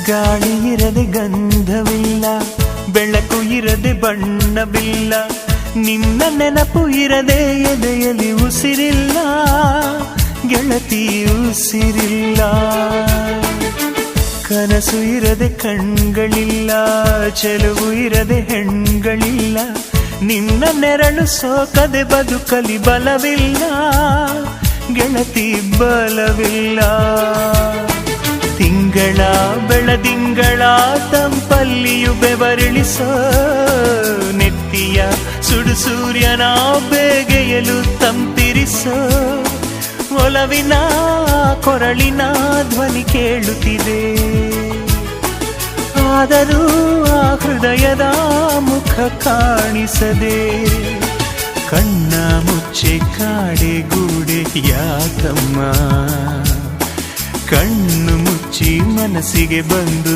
ಗಾಳಿ ಇರದೆ ಗಂಧವಿಲ್ಲ, ಬೆಳಕು ಇರದೆ ಬಣ್ಣವಿಲ್ಲ, ನಿನ್ನ ನೆನಪು ಇರದೆ ಎದೆಯಲ್ಲಿ ಉಸಿರಿಲ್ಲ, ಗೆಳತಿ ಉಸಿರಿಲ್ಲ. ಕನಸು ಇರದೆ ಕಣ್ಗಳಿಲ್ಲ, ಚೆಲುವು ಇರದೆ ಹೆಣ್ಗಳಿಲ್ಲ, ನಿನ್ನ ನೆರಳು ಸೋಕದೆ ಬದುಕಲಿ ಬಲವಿಲ್ಲ, ಗೆಳತಿ ಬಲವಿಲ್ಲ. ತಿಂಗಳ ಬೆಳದಿಂಗಳ ತಂಪಲ್ಲಿಯು ಬೆವರಿಳಿಸೋ, ನೆತ್ತಿಯ ಸುಡು ಸೂರ್ಯನ ಬೇಗೆಯಲು ತಂಪಿರಿಸೋ, ಒಲವಿನ ಕೊರಳಿನ ಧ್ವನಿ ಕೇಳುತ್ತಿದೆ, ಆದರೂ ಆ ಹೃದಯದ ಮುಖ ಕಾಣಿಸದೆ. ಕಣ್ಣ ಮುಚ್ಚೆ ಕಾಡೆ ಗೂಡೆ ಯಾಕಮ್ಮ, ಕಣ್ಣು ಮುಚ್ಚಿ ಮನಸ್ಸಿಗೆ ಬಂದು